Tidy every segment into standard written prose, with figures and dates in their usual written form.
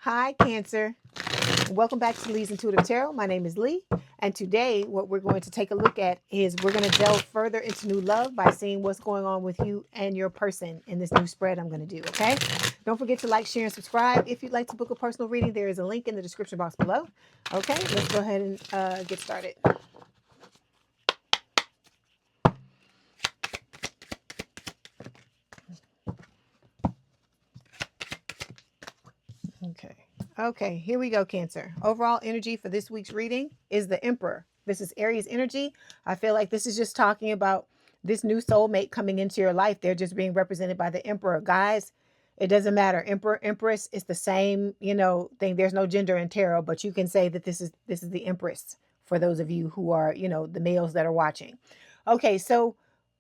Hi, Cancer. Welcome back to Leigh's Intuitive Tarot. My name is Leigh, and today what we're going to take a look at is we're going to delve further into new love by seeing what's going on with you and your person in this new spread I'm going to do, okay? Don't forget to like, share, and subscribe. If you'd like to book a personal reading, there is a link in the description box below. Okay, let's go ahead and get started. Okay, here we go, Cancer. Overall energy for this week's reading is the Emperor. This is Aries energy. I feel like this is just talking about this new soulmate coming into your life. They're just being represented by the Emperor. Guys, it doesn't matter. Emperor, Empress, it's the same, thing. There's no gender in tarot, but you can say that this is the Empress for those of you who are, the males that are watching. Okay, so,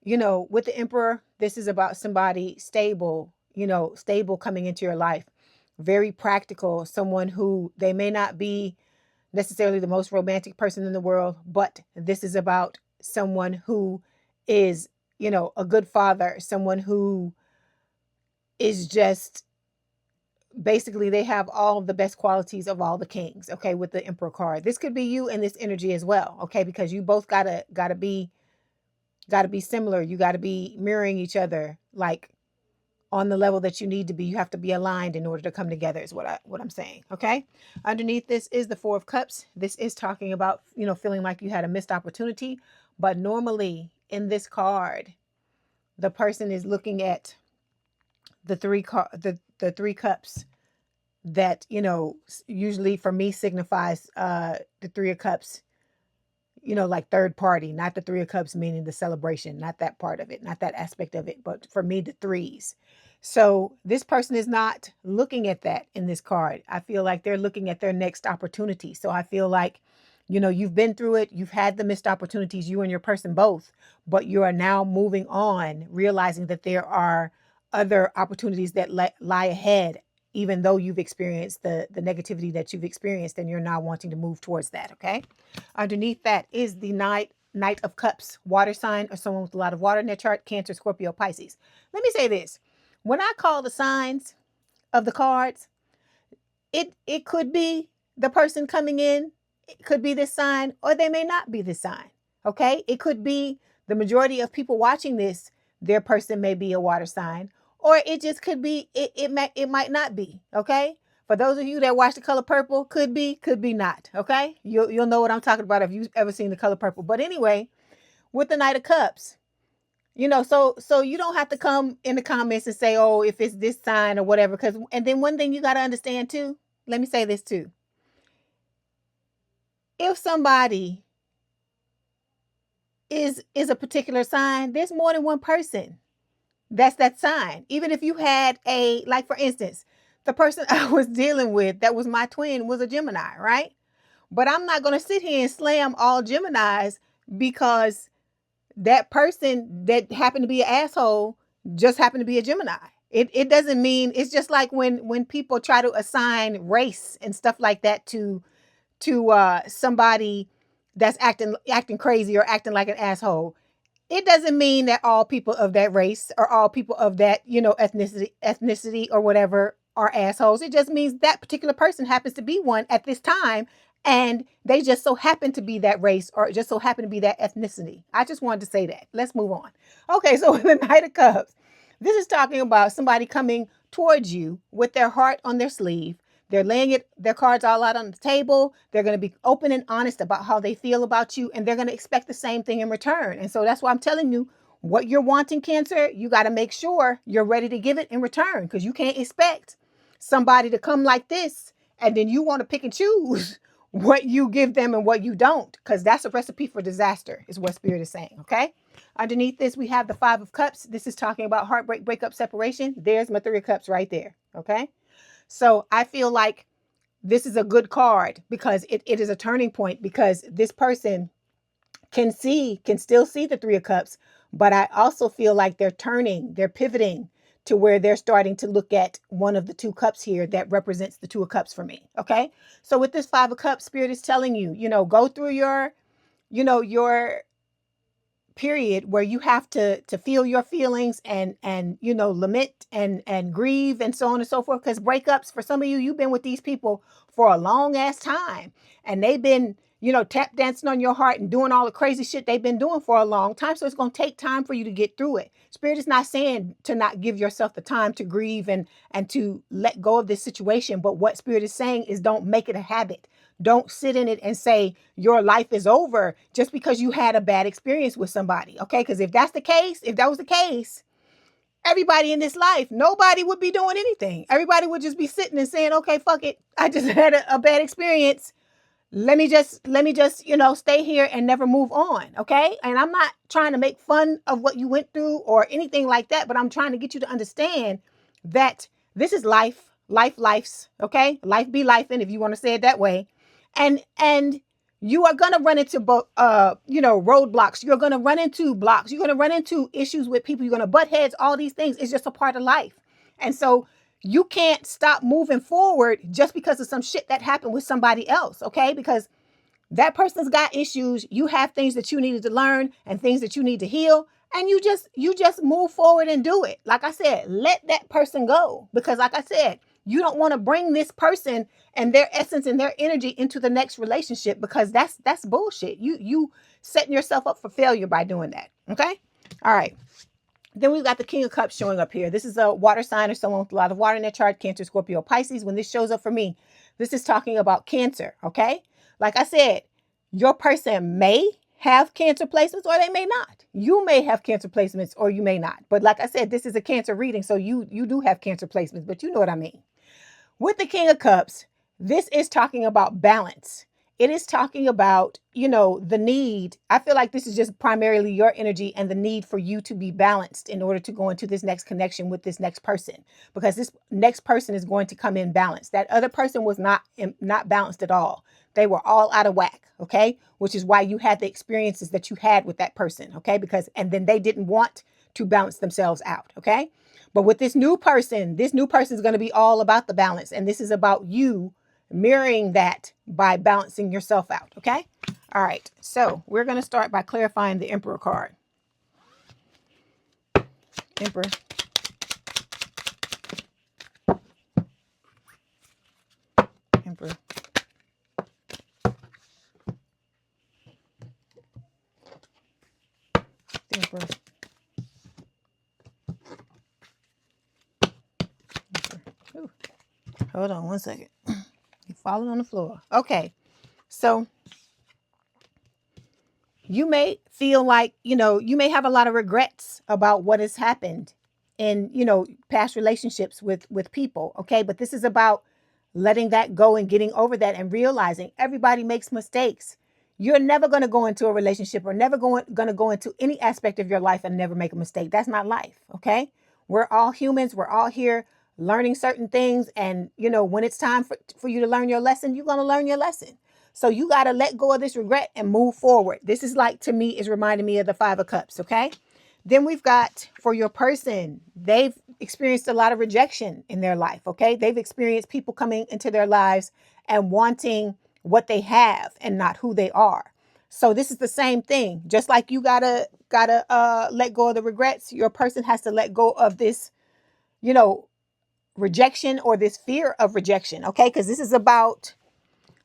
with the Emperor, this is about somebody stable, stable coming into your life. Very practical, someone who they may not be necessarily the most romantic person in the world, but this is about someone who is, a good father, someone who is just basically they have all the best qualities of all the kings, okay, with the Emperor card. This could be you in this energy as well, okay, because you both gotta be similar. You gotta be mirroring each other, like on the level that you need to be. You have to be aligned in order to come together is what I'm saying. Okay. Underneath this is the Four of Cups. This is talking about, feeling like you had a missed opportunity. But normally in this card, the person is looking at the the three cups that, usually for me signifies the Three of Cups, like third party, not the Three of Cups, meaning the celebration, not that part of it, not that aspect of it, but for me, the threes. So this person is not looking at that in this card. I feel like they're looking at their next opportunity. So I feel like, you've been through it. You've had the missed opportunities, you and your person both, but you are now moving on, realizing that there are other opportunities that lie ahead, even though you've experienced the negativity that you've experienced, and you're now wanting to move towards that. Okay. Underneath that is the Knight of Cups, water sign, or someone with a lot of water in their chart: Cancer, Scorpio, Pisces. Let me say this. When I call the signs of the cards, it could be the person coming in, it could be this sign, or they may not be this sign. Okay? It could be the majority of people watching this, their person may be a water sign, or it just could be, it might not be. Okay? For those of you that watch The Color Purple, could be not. Okay? You'll know what I'm talking about if you've ever seen The Color Purple. But anyway, with the Knight of Cups, so you don't have to come in the comments and say, oh, if it's this sign or whatever. And then one thing you got to understand too, let me say this too. If somebody is a particular sign, there's more than one person that's that sign. Even if you had like for instance, the person I was dealing with that was my twin was a Gemini, right? But I'm not going to sit here and slam all Geminis because that person that happened to be an asshole just happened to be a Gemini. It doesn't mean, it's just like when people try to assign race and stuff like that to somebody that's acting crazy or acting like an asshole. It doesn't mean that all people of that race or all people of that, ethnicity or whatever are assholes. It just means that particular person happens to be one at this time, and they just so happen to be that race or just so happen to be that ethnicity. I just wanted to say that. Let's move on. Okay, so the Knight of Cups. This is talking about somebody coming towards you with their heart on their sleeve. They're laying their cards all out on the table. They're going to be open and honest about how they feel about you, and they're going to expect the same thing in return. And so that's why I'm telling you, what you're wanting, Cancer, you got to make sure you're ready to give it in return, because you can't expect somebody to come like this and then you want to pick and choose what you give them and what you don't, because that's a recipe for disaster, is what Spirit is saying. Okay. Underneath this, we have the Five of Cups. This is talking about heartbreak, breakup, separation. There's my Three of Cups right there. Okay. So I feel like this is a good card because it is a turning point, because this person can still see the Three of Cups, but I also feel like they're pivoting to where they're starting to look at one of the two cups here that represents the Two of Cups for me. Okay. So with this Five of Cups, Spirit is telling you, go through your period where you have to feel your feelings and you know, lament and grieve and so on and so forth. Because breakups, for some of you, you've been with these people for a long ass time, and they've been, you know, tap dancing on your heart and doing all the crazy shit they've been doing for a long time. So it's going to take time for you to get through it. Spirit is not saying to not give yourself the time to grieve and to let go of this situation. But what Spirit is saying is, don't make it a habit. Don't sit in it and say your life is over just because you had a bad experience with somebody. Okay. Because if that's the case, if that was the case, everybody in this life, nobody would be doing anything. Everybody would just be sitting and saying, okay, fuck it. I just had a bad experience. Let me just, you know, stay here and never move on. Okay. And I'm not trying to make fun of what you went through or anything like that, but I'm trying to get you to understand that this is life, life's okay. Life be life. And if you want to say it that way, and you are going to run into, you know, roadblocks. You're going to run into blocks. You're going to run into issues with people. You're going to butt heads, all these things. It's just a part of life. And so you can't stop moving forward just because of some shit that happened with somebody else. Okay. Because that person's got issues. You have things that you needed to learn and things that you need to heal. And you just move forward and do it. Like I said, let that person go. Because like I said, you don't want to bring this person and their essence and their energy into the next relationship, because that's bullshit. You setting yourself up for failure by doing that. Okay. All right. Then we've got the King of Cups showing up here. This is a water sign or someone with a lot of water in their chart, Cancer, Scorpio, Pisces. When this shows up for me, this is talking about Cancer. Okay. Like I said, your person may have Cancer placements or they may not. You may have Cancer placements or you may not. But like I said, this is a Cancer reading. So you do have Cancer placements, but you know what I mean. With the King of Cups, this is talking about balance. It is talking about, you know, the need. I feel like this is just primarily your energy and the need for you to be balanced in order to go into this next connection with this next person, because this next person is going to come in balanced. That other person was not balanced at all. They were all out of whack. Okay. Which is why you had the experiences that you had with that person. Okay. And then they didn't want to balance themselves out. Okay. But with this new person is going to be all about the balance. And this is about you mirroring that by balancing yourself out. Okay. All right. So we're going to start by clarifying the Emperor card. Emperor. Emperor. Emperor. Ooh. Hold on one second. You falling on the floor. Okay. So you may feel like, you know, you may have a lot of regrets about what has happened in, you know, past relationships with people. Okay. But this is about letting that go and getting over that and realizing everybody makes mistakes. You're never going to go into a relationship or never going to go into any aspect of your life and never make a mistake. That's not life. Okay. We're all humans. We're all here learning certain things. And, you know, when it's time for you to learn your lesson, you're going to learn your lesson. So you got to let go of this regret and move forward. This is like, to me, is reminding me of the Five of Cups. Okay. Then we've got, for your person, they've experienced a lot of rejection in their life. Okay. They've experienced people coming into their lives and wanting what they have and not who they are. So this is the same thing. Just like you gotta let go of the regrets, your person has to let go of this, you know, rejection or this fear of rejection. Okay. Because this is about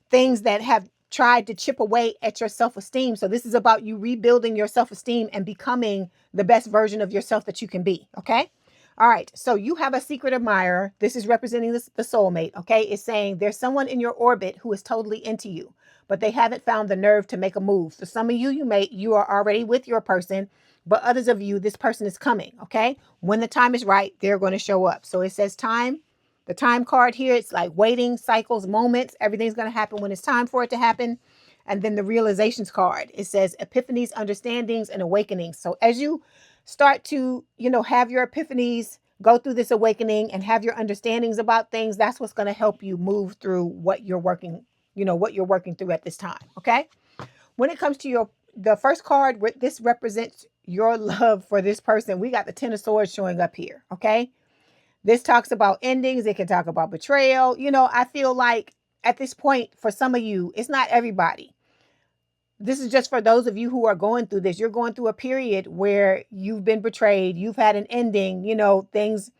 things that have tried to chip away at your self-esteem. So this is about you rebuilding your self-esteem and becoming the best version of yourself that you can be. Okay. All right. So you have a secret admirer. This is representing the soulmate. Okay. It's saying there's someone in your orbit who is totally into you, but they haven't found the nerve to make a move. For some of you, you are already with your person, but others of you, this person is coming. Okay. When the time is right, they're going to show up. So it says time. The time card here, it's like waiting, cycles, moments. Everything's going to happen when it's time for it to happen. And then the realizations card, it says epiphanies, understandings, and awakenings. So as you start to, you know, have your epiphanies, go through this awakening and have your understandings about things, that's what's going to help you move through what you're working, you know, what you're working through at this time. Okay. When it comes to the first card, this represents your love for this person. We got the Ten of Swords showing up here. Okay. This talks about endings. It can talk about betrayal. You know, I feel like at this point, for some of you, it's not everybody. this is just for those of you who are going through this. You're going through a period where you've been betrayed, you've had an ending, things,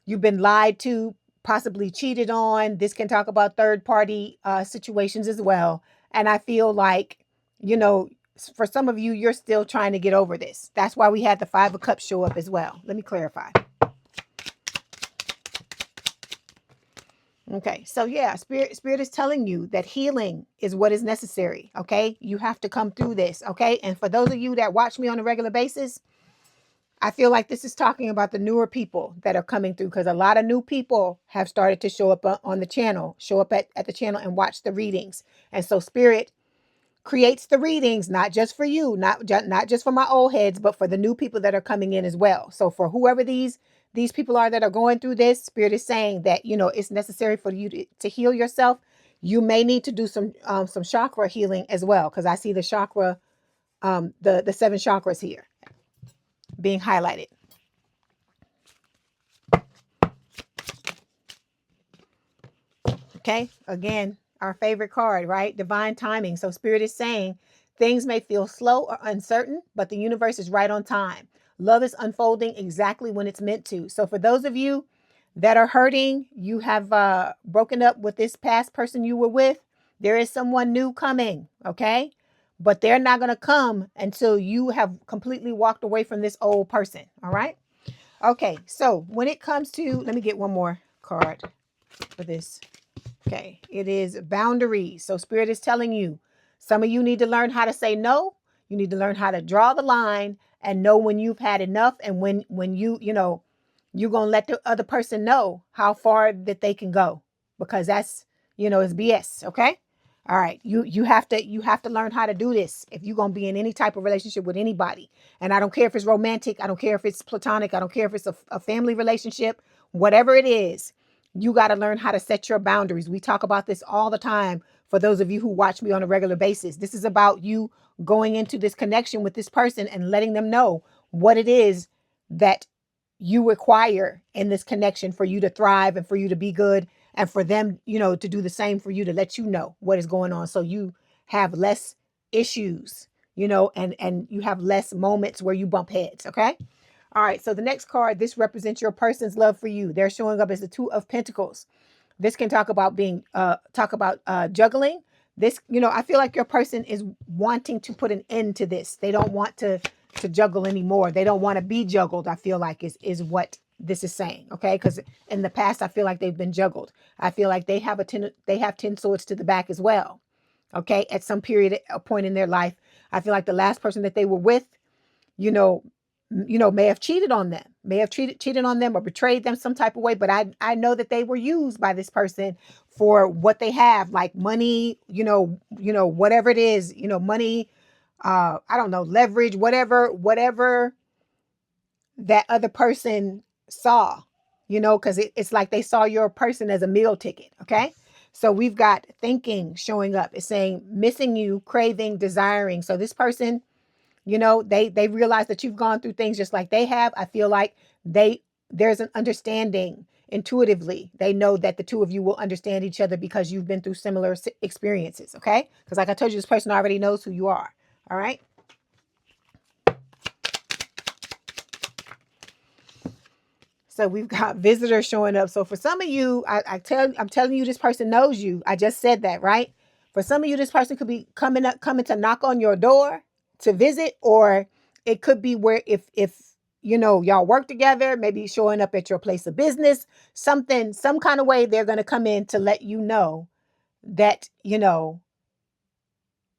you've been lied to, possibly cheated on. This can talk about third party situations as well. And I feel like, for some of you, you're still trying to get over this. That's why we had the Five of Cups show up as well. Let me clarify. Okay, so yeah, spirit is telling you that healing is what is necessary. Okay, you have to come through this. Okay, and for those of you that watch me on a regular basis, I feel like this is talking about the newer people that are coming through, because a lot of new people have started to show up on the channel, show up at the channel and watch the readings. And so spirit creates the readings, not just for you, not just for my old heads, but for the new people that are coming in as well. So for whoever these people are that are going through this, spirit is saying that, it's necessary for you to heal yourself. You may need to do some chakra healing as well, because I see the chakra, the 7 chakras here being highlighted. Okay, again, our favorite card, right? Divine timing. So spirit is saying things may feel slow or uncertain, but the universe is right on time. Love is unfolding exactly when it's meant to. So for those of you that are hurting, you have broken up with this past person you were with, there is someone new coming, okay? But they're not going to come until you have completely walked away from this old person, all right? Okay, so when it comes to, let me get one more card for this. Okay, it is boundaries. So spirit is telling you, some of you need to learn how to say no. You need to learn how to draw the line and know when you've had enough, and when you're going to let the other person know how far that they can go, because that's, it's BS, okay? All right, you have to learn how to do this if you're going to be in any type of relationship with anybody. And I don't care if it's romantic, I don't care if it's platonic, I don't care if it's a family relationship, whatever it is. You got to learn how to set your boundaries. We talk about this all the time for those of you who watch me on a regular basis. This is about you going into this connection with this person and letting them know what it is that you require in this connection for you to thrive and for you to be good, and for them, to do the same for you, to let you know what is going on, so you have less issues, and you have less moments where you bump heads. Okay. All right, so the next card, this represents your person's love for you. They're showing up as the Two of Pentacles. This can talk about juggling. This, I feel like your person is wanting to put an end to this. They don't want to juggle anymore. They don't want to be juggled, I feel like is what this is saying. Okay, because in the past, I feel like they've been juggled. I feel like they have 10 swords to the back as well. Okay, at some period, a point in their life, I feel like the last person that they were with, you know, may have cheated on them, cheated on them or betrayed them some type of way. But I know that they were used by this person for what they have, like money, whatever it is, money, I don't know, leverage, whatever that other person saw, because it's like they saw your person as a meal ticket. Okay. So we've got thinking showing up. It's saying missing you, craving, desiring. So this person, they realize that you've gone through things just like they have. I feel like there's an understanding intuitively. They know that the two of you will understand each other because you've been through similar experiences. Okay. Because like I told you, this person already knows who you are. All right. So we've got visitors showing up. So for some of you, I'm telling you, this person knows you. I just said that, right? For some of you, this person could be coming to knock on your door to visit, or it could be where if y'all work together, maybe showing up at your place of business, some kind of way they're going to come in to let you know that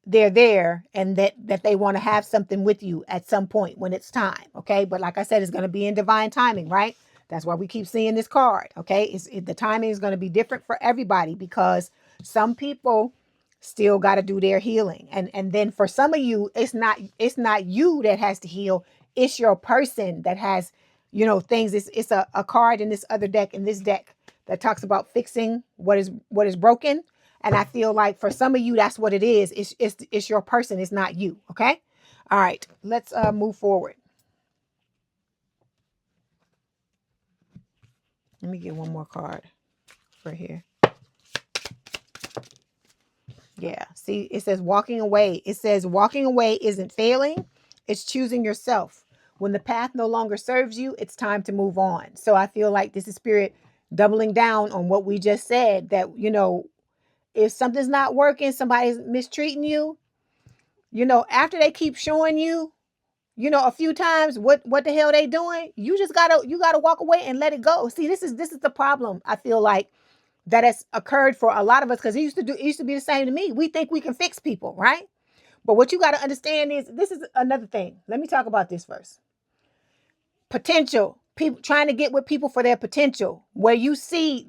they're there, and that they want to have something with you at some point when it's time. Okay. But like I said, it's going to be in divine timing, right? That's why we keep seeing this card. Okay. The timing is going to be different for everybody, because some people still got to do their healing. And then for some of you, it's not you that has to heal. It's your person that has, things. It's a card in this other deck, in this deck, that talks about fixing what is broken. And I feel like for some of you, that's what it is. It's your person. It's not you. Okay. All right. Let's move forward. Let me get one more card for here. Yeah. See, it says walking away. It says walking away isn't failing, it's choosing yourself. When the path no longer serves you, it's time to move on. So I feel like this is spirit doubling down on what we just said, that, if something's not working, somebody's mistreating you, after they keep showing you, a few times what the hell they doing, you gotta walk away and let it go. See, this is the problem. I feel like that has occurred for a lot of us, because it used to be the same to me. We think we can fix people, right? But what you got to understand is, this is another thing. Let me talk about this first. Potential. People trying to get with people for their potential, where you see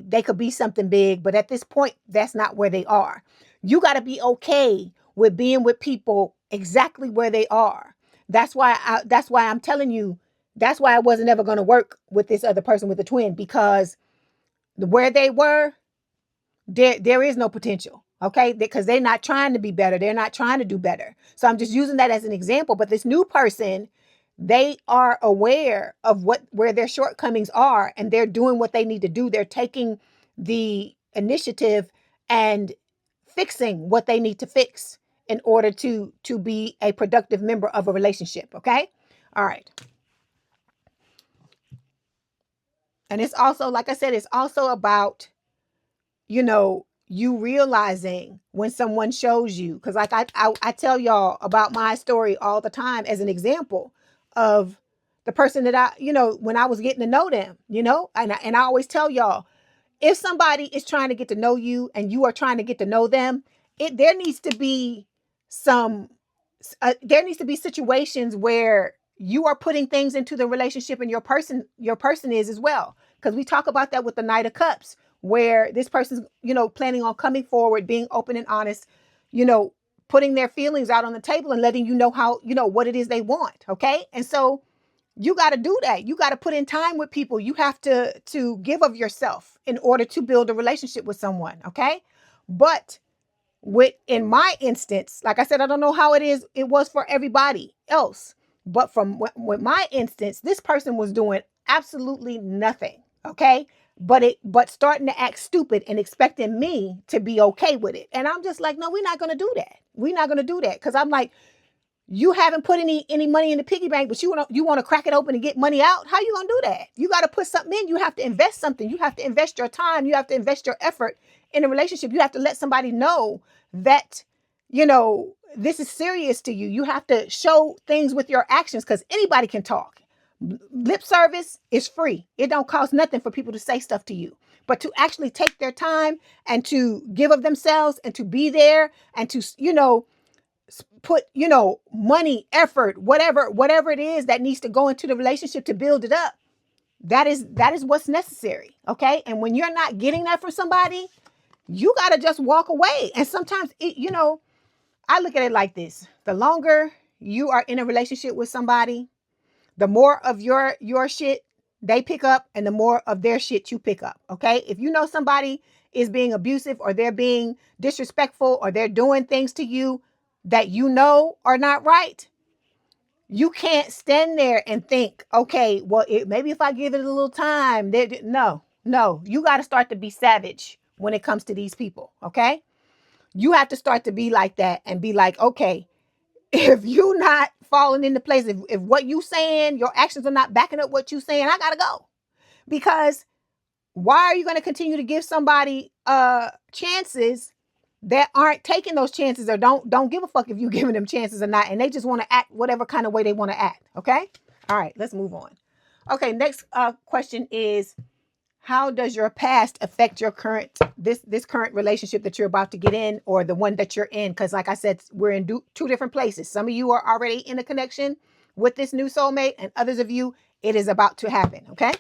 they could be something big, but at this point that's not where they are. You got to be okay with being with people exactly where they are. That's why I'm telling you, that's why I wasn't ever going to work with this other person, with the twin, because where they were, there is no potential. Okay, because they're not trying to be better, they're not trying to do better. So I'm just using that as an example. But this new person, they are aware of where their shortcomings are, and they're doing what they need to do. They're taking the initiative and fixing what they need to fix in order to be a productive member of a relationship. Okay, all right. And it's also, like I said, it's also about, you realizing when someone shows you, because like I tell y'all about my story all the time as an example of the person that when I was getting to know them, and I always tell y'all, if somebody is trying to get to know you and you are trying to get to know them, there needs to be some there needs to be situations where you are putting things into the relationship, and your person is as well. Because we talk about that with the Knight of Cups, where this person's, planning on coming forward, being open and honest, you know, putting their feelings out on the table and letting you know how, what it is they want. Okay. And so you got to do that. You got to put in time with people. You have to give of yourself in order to build a relationship with someone. Okay. But in my instance, like I said, I don't know how it was for everybody else, but with my instance, this person was doing absolutely nothing. Okay. But starting to act stupid and expecting me to be okay with it. And I'm just like, no, we're not going to do that. We're not going to do that. Cause I'm like, you haven't put any money in the piggy bank, but you want to crack it open and get money out. How you going to do that? You got to put something in. You have to invest something. You have to invest your time. You have to invest your effort in a relationship. You have to let somebody know that, this is serious to you. You have to show things with your actions, because anybody can talk. Lip service is free. It don't cost nothing for people to say stuff to you. But to actually take their time and to give of themselves and to be there and to, put, money, effort, whatever it is that needs to go into the relationship to build it up. That is what's necessary. Okay. And when you're not getting that from somebody, you got to just walk away. And sometimes, I look at it like this. The longer you are in a relationship with somebody, the more of your shit they pick up and the more of their shit you pick up. Okay. If you know somebody is being abusive, or they're being disrespectful, or they're doing things to you that are not right, you can't stand there and think, okay, well, maybe if I give it a little time. No, you got to start to be savage when it comes to these people. Okay. You have to start to be like that and be like, okay, if you not falling into place, if what you saying, your actions are not backing up what you saying, I gotta go. Because why are you going to continue to give somebody chances that aren't taking those chances, or don't give a fuck if you're giving them chances or not, and they just want to act whatever kind of way they want to act? Okay. All right, let's move on. Okay, next question is, how does your past affect your this current relationship that you're about to get in, or the one that you're in? Because like I said, we're in two different places. Some of you are already in a connection with this new soulmate, and others of you, it is about to happen. Okay.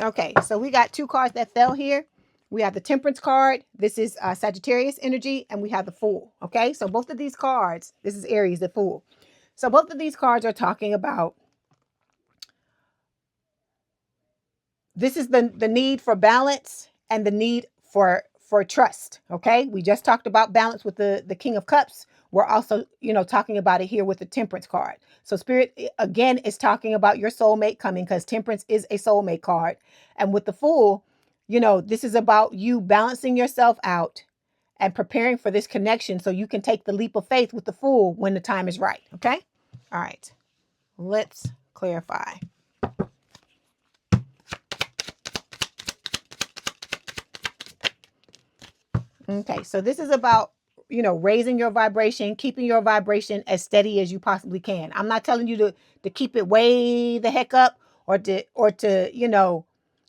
Okay, so we got two cards that fell here. We have the Temperance card. This is Sagittarius energy, and we have the Fool. Okay, so both of these cards, this is Aries, the Fool. So both of these cards are talking about, this is the need for balance and the need for trust. Okay, we just talked about balance with the King of Cups. We're also, talking about it here with the Temperance card. So Spirit, again, is talking about your soulmate coming, because Temperance is a soulmate card. And with the Fool, you know, this is about you balancing yourself out and preparing for this connection so you can take the leap of faith with the Fool when the time is right. Okay. All right. Let's clarify. Okay. So this is about, you know, raising your vibration, keeping your vibration as steady as you possibly can. I'm not telling you to keep it way the heck up or to, you know,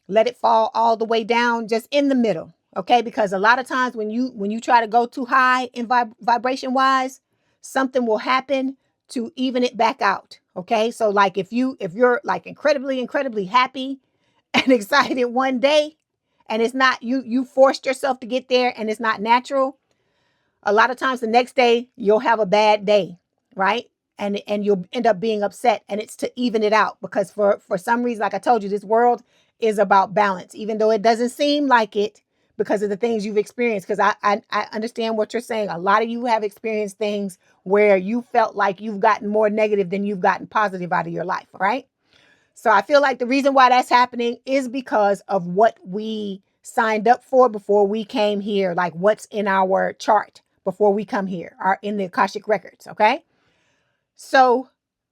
let it fall all the way down, just in the middle. Okay. Because a lot of times when you try to go too high in vibration wise, something will happen to even it back out. Okay. So like if you're like incredibly happy and excited one day, and it's not you forced yourself to get there and it's not natural, a lot of times the next day you'll have a bad day, right? And you'll end up being upset, and it's to even it out, because for some reason, like I told you, this world is about balance, even though it doesn't seem like it because of the things you've experienced. Because I understand what you're saying. A lot of you have experienced things where you felt like you've gotten more negative than you've gotten positive out of your life, right? So I feel like the reason why that's happening is because of what we signed up for before we came here, like what's in our chart before we come here, are in the Akashic records. Okay. So,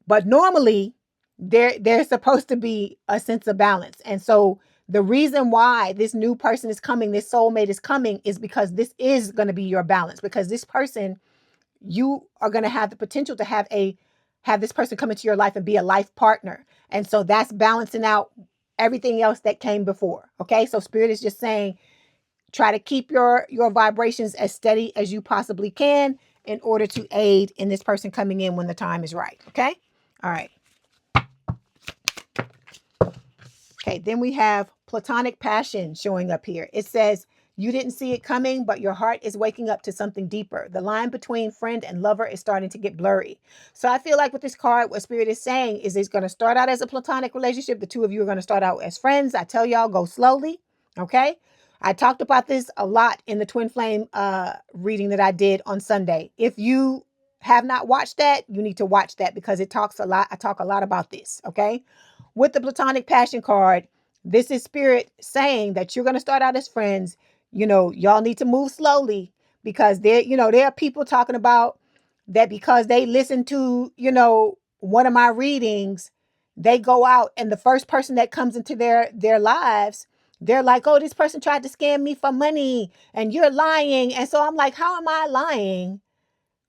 but normally there's supposed to be a sense of balance. And so the reason why this new person is coming, this soulmate is coming, is because this is going to be your balance, because this person, you are going to have the potential to have this person come into your life and be a life partner. And so that's balancing out everything else that came before. Okay. So spirit is just saying, try to keep your vibrations as steady as you possibly can in order to aid in this person coming in when the time is right. Okay. All right. Okay. Then we have platonic passion showing up here. It says, you didn't see it coming, but your heart is waking up to something deeper. The line between friend and lover is starting to get blurry. So I feel like with this card, what spirit is saying is it's going to start out as a platonic relationship. The two of you are going to start out as friends. I tell y'all, go slowly. Okay. I talked about this a lot in the twin flame reading that I did on Sunday. If you have not watched that, you need to watch that, because it talks a lot. I talk a lot about this. Okay. With the platonic passion card, this is spirit saying that you're going to start out as friends. You know, y'all need to move slowly, because there are people talking about that because they listen to, one of my readings, they go out and the first person that comes into their lives, they're like, oh, this person tried to scam me for money and you're lying. And so I'm like, how am I lying?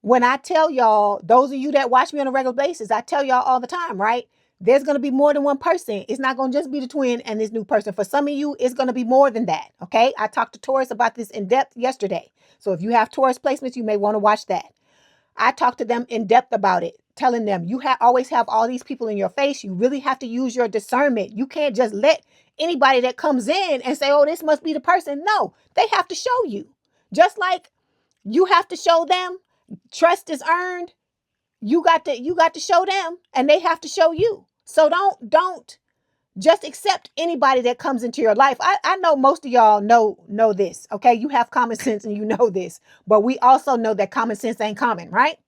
When I tell y'all, those of you that watch me on a regular basis, I tell y'all all the time, right? There's going to be more than one person. It's not going to just be the twin and this new person. For some of you, it's going to be more than that. Okay. I talked to Taurus about this in depth yesterday. So if you have Taurus placements, you may want to watch that. I talked to them in depth about it, telling them you always have all these people in your face. You really have to use your discernment. You can't just let anybody that comes in and say, oh, this must be the person. No, they have to show you. Just like you have to show them. Trust is earned. You got to show them, and they have to show you. So don't just accept anybody that comes into your life. I know most of y'all know this. Okay. You have common sense and you know this, but we also know that common sense ain't common, right?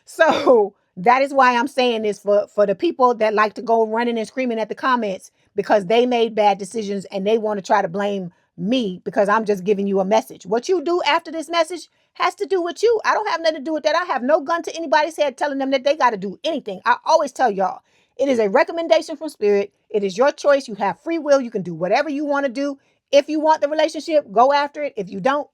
So that is why I'm saying this for the people that like to go running and screaming at the comments because they made bad decisions and they want to try to blame me because I'm just giving you a message. What you do after this message has to do with you. I don't have nothing to do with that. I have no gun to anybody's head telling them that they got to do anything. I always tell y'all, it is a recommendation from spirit. It is your choice. You have free will. You can do whatever you want to do. If you want the relationship, go after it. If you don't.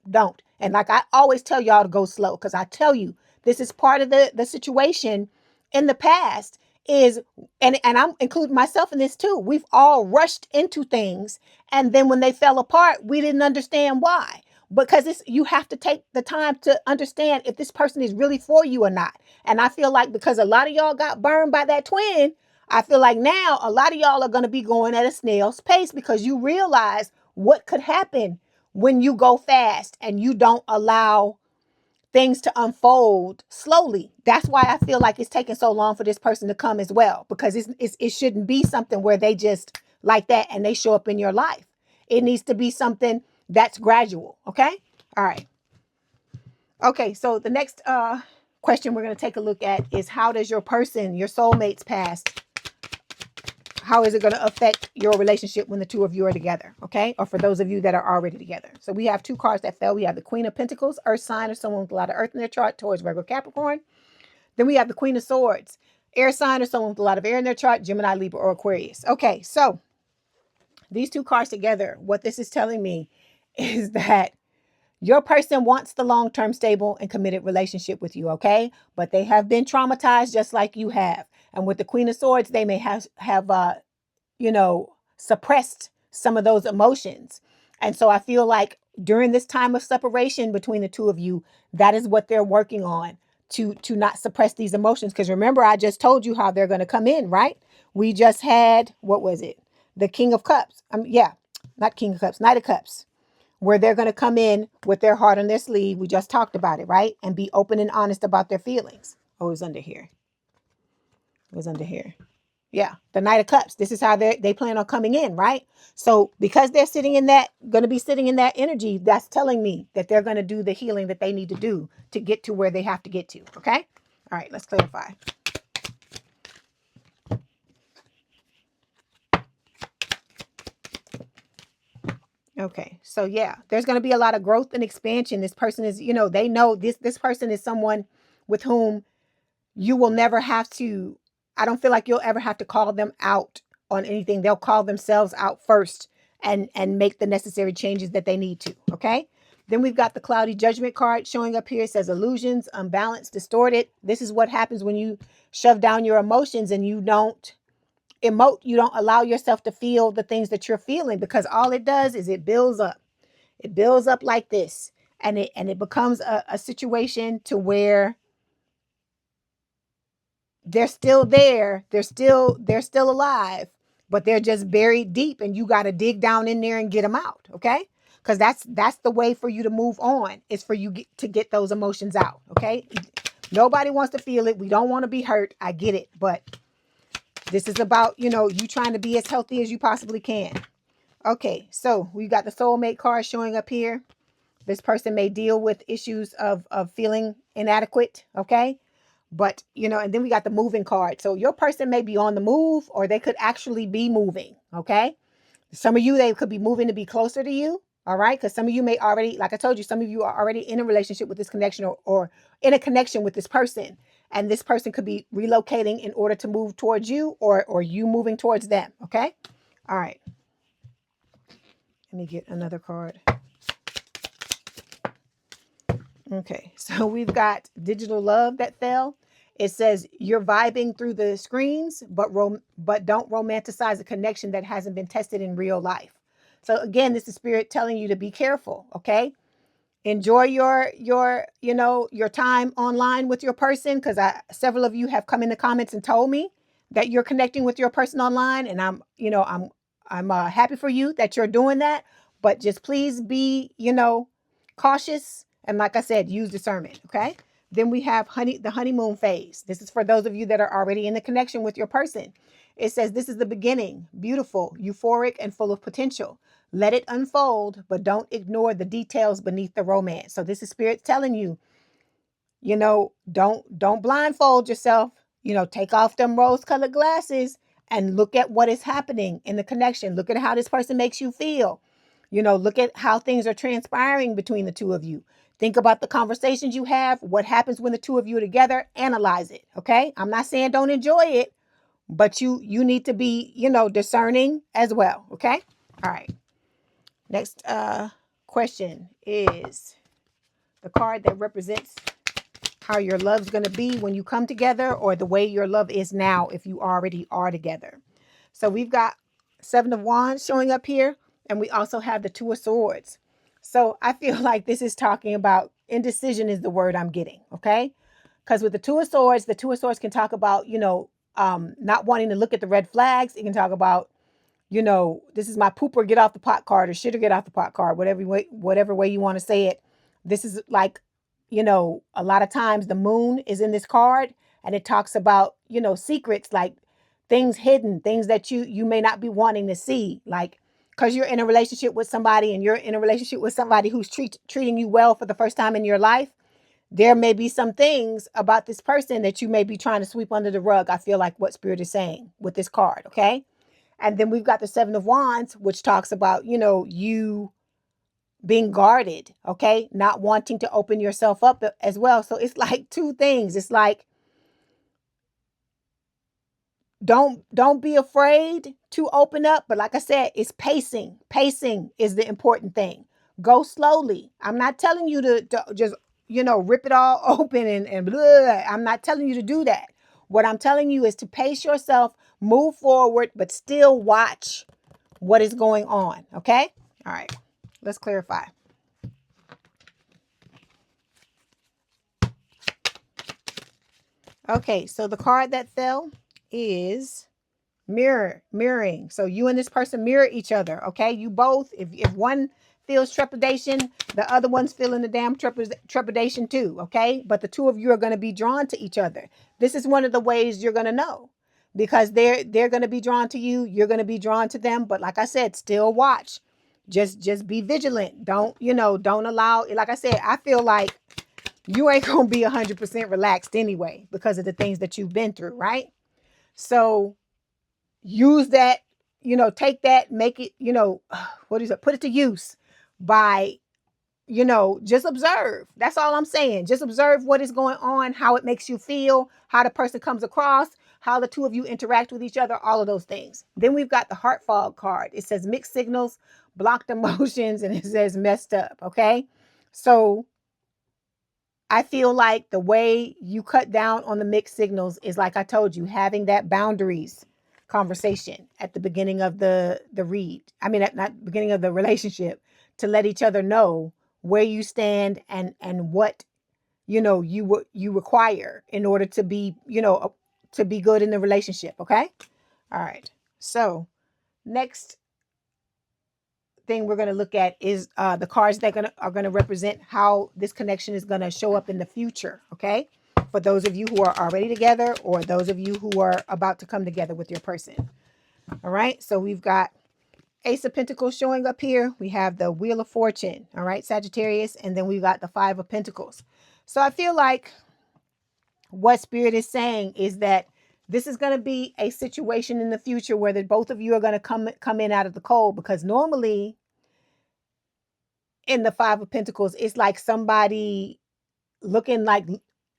And like I always tell y'all to go slow, because I tell you, this is part of the situation in the past is, and I'm including myself in this too. We've all rushed into things. And then when they fell apart, we didn't understand why. Because you have to take the time to understand if this person is really for you or not. And I feel like because a lot of y'all got burned by that twin, I feel like now a lot of y'all are going to be going at a snail's pace because you realize what could happen when you go fast and you don't allow things to unfold slowly. That's why I feel like it's taking so long for this person to come as well, because it shouldn't be something where they just like that and they show up in your life. It needs to be something that's gradual. Okay. All right. Okay. So the next question we're going to take a look at is, how does your person, your soulmate's past how is it going to affect your relationship when the two of you are together? Okay. Or for those of you that are already together. So we have two cards that fell. We have the Queen of Pentacles, Earth sign, or someone with a lot of earth in their chart, towards regular Capricorn. Then we have the Queen of Swords, air sign, or someone with a lot of air in their chart, Gemini, Libra, or Aquarius. Okay. So these two cards together, what this is telling me is that your person wants the long-term stable and committed relationship with you, okay? But they have been traumatized just like you have. And with the Queen of Swords, they may have suppressed some of those emotions. And so I feel like during this time of separation between the two of you, that is what they're working on, to not suppress these emotions. Because remember, I just told you how they're going to come in, right? We just had, what was it? The King of Cups. Not King of Cups, Knight of Cups, where they're going to come in with their heart on their sleeve. We just talked about it, right? And be open and honest about their feelings. Oh, it was under here. It was under here. Yeah, the Knight of Cups. This is how they plan on coming in, right? So because they're going to be sitting in that energy, that's telling me that they're going to do the healing that they need to do to get to where they have to get to, okay? All right, let's clarify. Okay, so yeah, there's going to be a lot of growth and expansion. This person is, they know this person is someone with whom you will never have to, I don't feel like you'll ever have to call them out on anything. They'll call themselves out first and make the necessary changes that they need to, okay? Then we've got the cloudy judgment card showing up here. It says illusions, unbalanced, distorted. This is what happens when you shove down your emotions and you don't emote. You don't allow yourself to feel the things that you're feeling, because all it does is it builds up. It builds up like this, and it becomes a situation to where they're still there. They're still alive, but they're just buried deep, and you got to dig down in there and get them out. Okay. Cause that's the way for you to move on, is for you to get those emotions out. Okay. Nobody wants to feel it. We don't want to be hurt. I get it. But this is about, you trying to be as healthy as you possibly can. Okay. So we got the soulmate card showing up here. This person may deal with issues of feeling inadequate. Okay. But, and then we got the moving card. So your person may be on the move, or they could actually be moving. Okay. Some of you, they could be moving to be closer to you. All right. Because some of you may already, like I told you, some of you are already in a relationship with this connection, or in a connection with this person. And this person could be relocating in order to move towards you, or you moving towards them. Okay. All right. Let me get another card. Okay. So we've got digital love that fell. It says you're vibing through the screens, but don't romanticize a connection that hasn't been tested in real life. So again, this is spirit telling you to be careful. Okay. Enjoy your time online with your person, because several of you have come in the comments and told me that you're connecting with your person online, and I'm happy for you that you're doing that. But just please be cautious, and like I said, use discernment. Okay. Then we have the honeymoon phase. This is for those of you that are already in the connection with your person. It says this is the beginning, beautiful, euphoric, and full of potential. Let it unfold, but don't ignore the details beneath the romance. So this is spirit telling you, don't blindfold yourself. Take off them rose-colored glasses and look at what is happening in the connection. Look at how this person makes you feel. Look at how things are transpiring between the two of you. Think about the conversations you have, what happens when the two of you are together. Analyze it. Okay. I'm not saying don't enjoy it, but you need to be, discerning as well. Okay. All right. Next question is the card that represents how your love's going to be when you come together, or the way your love is now if you already are together. So we've got 7 of Wands showing up here, and we also have the 2 of Swords. So I feel like this is talking about indecision is the word I'm getting, okay? Because with the 2 of Swords can talk about, not wanting to look at the red flags. It can talk about, this is my pooper get off the pot card, or shit or get off the pot card, whatever way you want to say it. This is like, a lot of times the moon is in this card, and it talks about, secrets, like things hidden, things that you may not be wanting to see, like, because you're in a relationship with somebody, and you're in a relationship with somebody who's treating you well for the first time in your life. There may be some things about this person that you may be trying to sweep under the rug. I feel like what spirit is saying with this card. Okay. And then we've got the Seven of Wands, which talks about, you know, you being guarded, okay? Not wanting to open yourself up as well. So it's like two things. It's like, don't be afraid to open up, but like I said, it's pacing. Pacing is the important thing. Go slowly. I'm not telling you to just, you know, rip it all open and blah. I'm not telling you to do that. What I'm telling you is to pace yourself, move forward, but still watch what is going on, okay? All right, let's clarify. Okay, so the card that fell is mirroring. So you and this person mirror each other, okay? You both, if one feels trepidation, the other one's feeling the damn trepidation too, okay? But the two of you are going to be drawn to each other. This is one of the ways you're going to know, because they're going to be drawn to you, you're going to be drawn to them. But like I said, still watch. Just be vigilant. Don't, you know, don't allow, like I said, I feel like you ain't going to be 100% relaxed anyway because of the things that you've been through, right? So use that, you know, take that, make it, you know, what is it? Put it to use by, you know, just observe. That's all I'm saying. Just observe what is going on, how it makes you feel, how the person comes across, how the two of you interact with each other, all of those things. Then we've got the heart fog card. It says mixed signals, blocked emotions, and it says messed up. Okay. So I feel like the way you cut down on the mixed signals is, like I told you, having that boundaries conversation at the beginning of the read. I mean, at not beginning of the relationship, to let each other know where you stand and what, you know, you require in order to be, you know, to be good in the relationship. Okay. All right. So next thing we're going to look at is the cards that are going to represent how this connection is going to show up in the future. Okay. For those of you who are already together, or those of you who are about to come together with your person. All right. So we've got Ace of Pentacles showing up here. We have the Wheel of Fortune. All right. Sagittarius. And then we've got the Five of Pentacles. So I feel like what Spirit is saying is that this is going to be a situation in the future where the both of you are going to come in out of the cold, because normally in the Five of Pentacles, it's like somebody looking like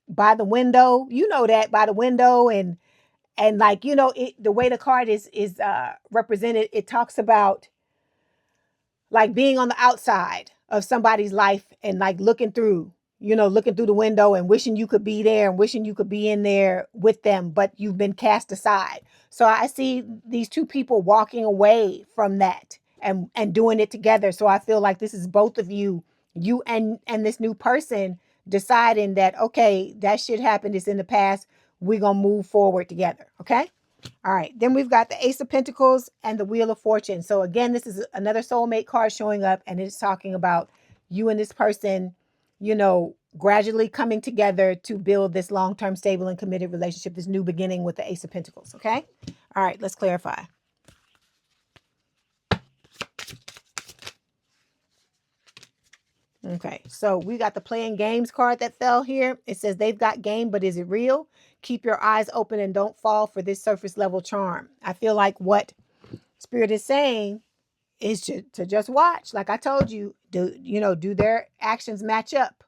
by the window, you know, that by the window, and like, you know, it, the way the card is represented, it talks about like being on the outside of somebody's life and like looking through, you know, looking through the window and wishing you could be there and wishing you could be in there with them, but you've been cast aside. So I see these two people walking away from that and doing it together. So I feel like this is both of you, you and this new person deciding that, okay, that shit happened. It's in the past. We're going to move forward together. Okay. All right, then we've got the Ace of Pentacles and the Wheel of Fortune. So again, this is another soulmate card showing up, and it's talking about you and this person, you know, gradually coming together to build this long-term, stable, and committed relationship, this new beginning with the Ace of Pentacles, okay? All right, let's clarify. Okay, so we got the playing games card that fell here. It says they've got game, but is it real? Keep your eyes open and don't fall for this surface level charm. I feel like what Spirit is saying is to just watch. Like I told you, do their actions match up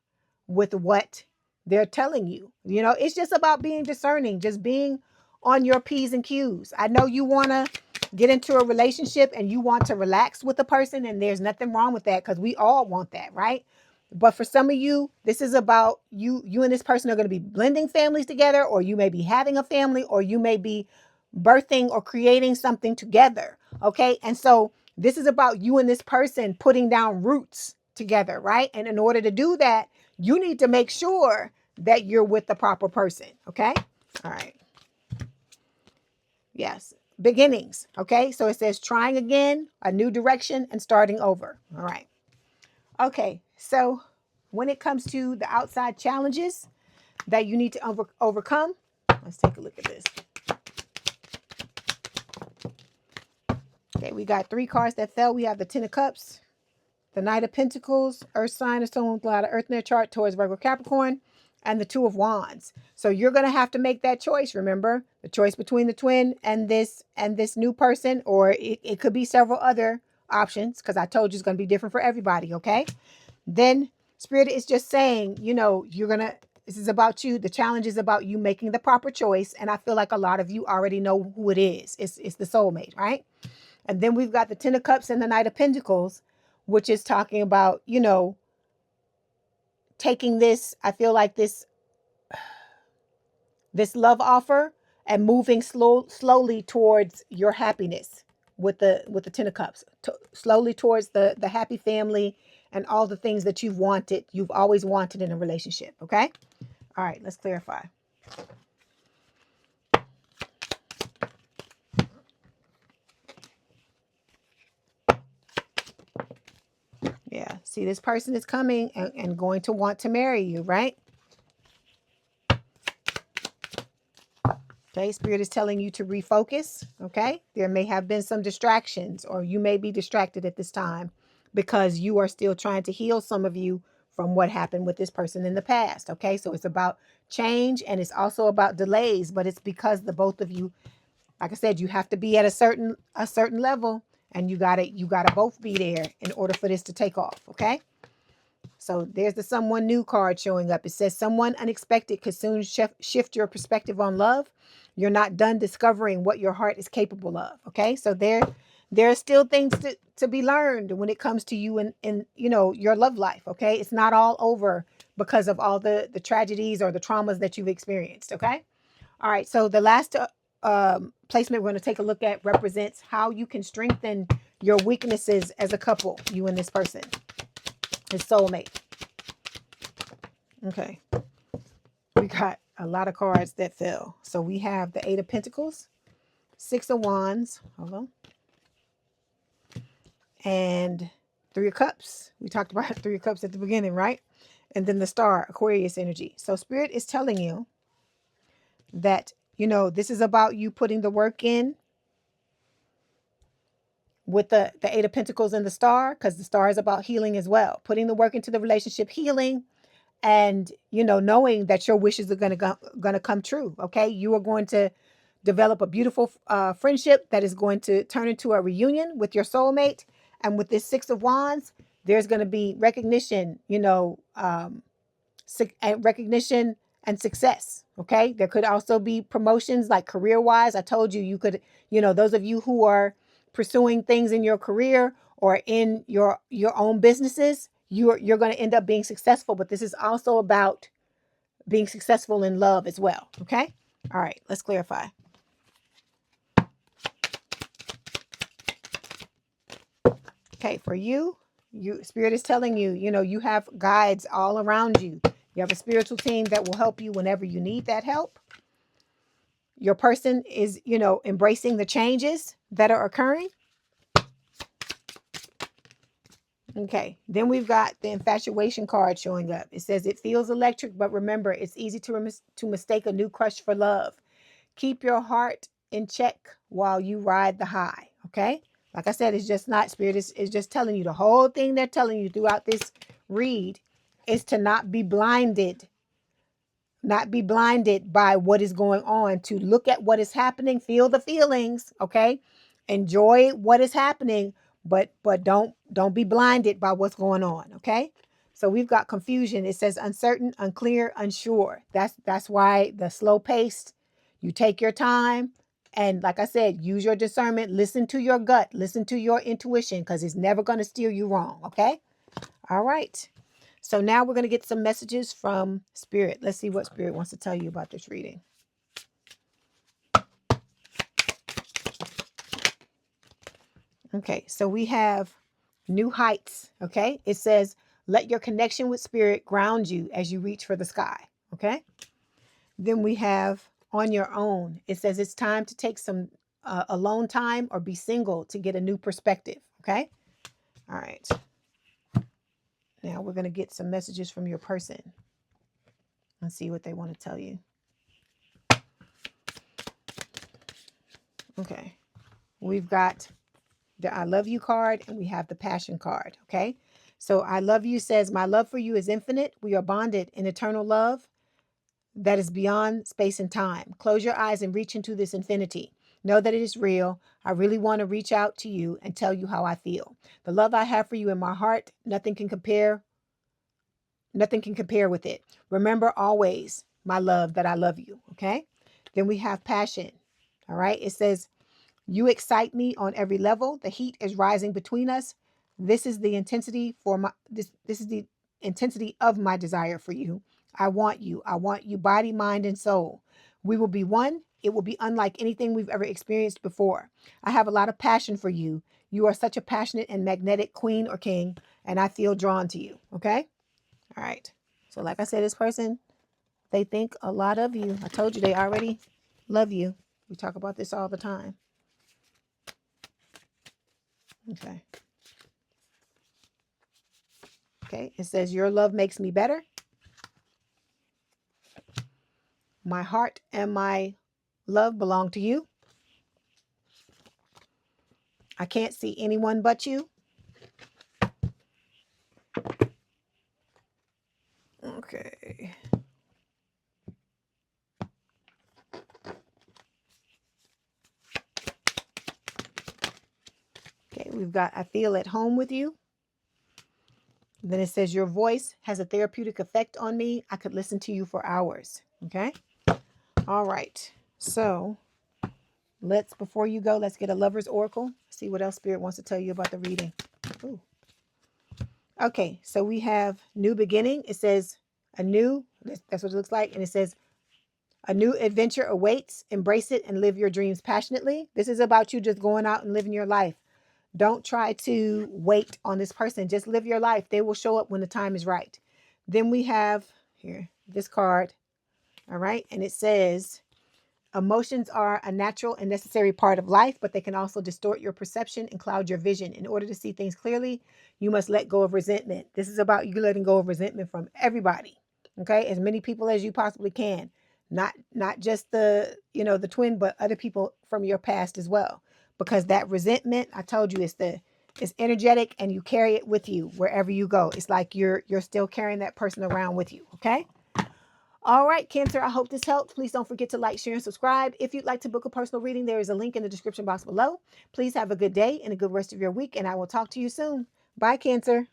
with what they're telling you? You know, it's just about being discerning, just being on your P's and Q's. I know you want to get into a relationship and you want to relax with a person, and there's nothing wrong with that, because we all want that, right? But for some of you, this is about you and this person are going to be blending families together, or you may be having a family, or you may be birthing or creating something together. Okay. And so this is about you and this person putting down roots together, right? And in order to do that, you need to make sure that you're with the proper person. Okay. All right. Yes. Beginnings. Okay. So it says trying again, a new direction, and starting over. All right. Okay. So when it comes to the outside challenges that you need to overcome, let's take a look at this. Okay. We got three cards that fell. We have the Ten of Cups, the Knight of Pentacles, Earth sign, or someone with a lot of earth in their chart, towards Virgo, Capricorn, and the Two of Wands. So you're going to have to make that choice. Remember, the choice between the twin and this new person, or it could be several other options, because I told you it's going to be different for everybody. Okay. Then Spirit is just saying, this is about you. The challenge is about you making the proper choice. And I feel like a lot of you already know who it is. It's the soulmate, right? And then we've got the Ten of Cups and the Knight of Pentacles, which is talking about, taking this, I feel like this love offer and moving slowly towards your happiness with the Ten of Cups, slowly towards the happy family and all the things that you've always wanted in a relationship. Okay. All right, let's clarify. Yeah. See, this person is coming and going to want to marry you, right? Okay, Spirit is telling you to refocus. Okay, there may have been some distractions, or you may be distracted at this time because you are still trying to heal, some of you, from what happened with this person in the past. Okay, so it's about change, and it's also about delays, but it's because the both of you, like I said, you have to be at a certain level, and you gotta both be there in order for this to take off. Okay. So there's the someone new card showing up. It says someone unexpected could soon shift your perspective on love. You're not done discovering what your heart is capable of. Okay. So there are still things to be learned when it comes to you in your love life. Okay. It's not all over because of all the tragedies or the traumas that you've experienced. Okay. All right. So the last placement we're going to take a look at represents how you can strengthen your weaknesses as a couple, you and this person, his soulmate. Okay. We got a lot of cards that fell. So we have the Eight of Pentacles, Six of Wands, hold on, and Three of Cups. We talked about Three of Cups at the beginning, right? And then the Star, Aquarius energy. So Spirit is telling you that, this is about you putting the work in with the Eight of Pentacles and the Star, because the Star is about healing as well. Putting the work into the relationship, healing, and knowing that your wishes are going to come true. Okay, you are going to develop a beautiful friendship that is going to turn into a reunion with your soulmate. And with this Six of Wands, there's going to be recognition, recognition and success. Okay, there could also be promotions, like career wise. I told you, you could, those of you who are pursuing things in your career or in your own businesses, you're going to end up being successful. But this is also about being successful in love as well. Okay. All right. Let's clarify. Okay. For you, Spirit is telling you, you have guides all around you. You have a spiritual team that will help you whenever you need that help. Your person is, embracing the changes that are occurring. Okay, then we've got the infatuation card showing up. It says it feels electric, but remember, it's easy to mistake a new crush for love. Keep your heart in check while you ride the high. Okay, like I said, it's just not, Spirit is just telling you, the whole thing they're telling you throughout this read is to not be blinded by what is going on, to look at what is happening, feel the feelings. Okay, enjoy what is happening, but don't be blinded by what's going on. Okay, so we've got confusion. It says uncertain, unclear, unsure. That's why the slow paced. You take your time, and like I said, use your discernment. Listen to your gut. Listen to your intuition, because it's never going to steer you wrong. Okay. All right. So now we're going to get some messages from Spirit. Let's see what Spirit wants to tell you about this reading. Okay, so we have new heights. Okay, it says, let your connection with Spirit ground you as you reach for the sky. Okay, then we have on your own. It says it's time to take some alone time or be single to get a new perspective. Okay, all right. Now we're going to get some messages from your person and see what they want to tell you. Okay, we've got the I love you card, and we have the passion card. Okay, so I love you says, my love for you is infinite. We are bonded in eternal love. that is beyond space and time. Close your eyes and reach into this infinity. Know that it is real. I really want to reach out to you and tell you how I feel. The love I have for you in my heart, nothing can compare with it. Remember always, my love, that I love you. Okay? Then we have passion. All right? It says, you excite me on every level. The heat is rising between us. This is the intensity of my desire for you. I want you. I want you, body, mind, and soul. We will be one. It will be unlike anything we've ever experienced before. I have a lot of passion for you. You are such a passionate and magnetic queen or king, and I feel drawn to you. Okay? All right. So like I said, this person, they think a lot of you. I told you they already love you. We talk about this all the time. Okay. Okay. It says, your love makes me better. My heart and my love belong to you. I can't see anyone but you. Okay. Okay, we've got, I feel at home with you. Then it says, your voice has a therapeutic effect on me. I could listen to you for hours. Okay. All right. So before you go, let's get a lover's oracle. See what else Spirit wants to tell you about the reading. Ooh. Okay. So we have new beginning. It says that's what it looks like. And it says, a new adventure awaits. Embrace it and live your dreams passionately. This is about you just going out and living your life. Don't try to wait on this person. Just live your life. They will show up when the time is right. Then we have here this card. All right. And it says, emotions are a natural and necessary part of life, but they can also distort your perception and cloud your vision. In order to see things clearly, you must let go of resentment. This is about you letting go of resentment from everybody. Okay. As many people as you possibly can. Not just the twin, but other people from your past as well. Because that resentment, I told you, it's energetic and you carry it with you wherever you go. It's like you're still carrying that person around with you. Okay. All right, Cancer, I hope this helped. Please don't forget to like, share, and subscribe. If you'd like to book a personal reading, there is a link in the description box below. Please have a good day and a good rest of your week, and I will talk to you soon. Bye, Cancer.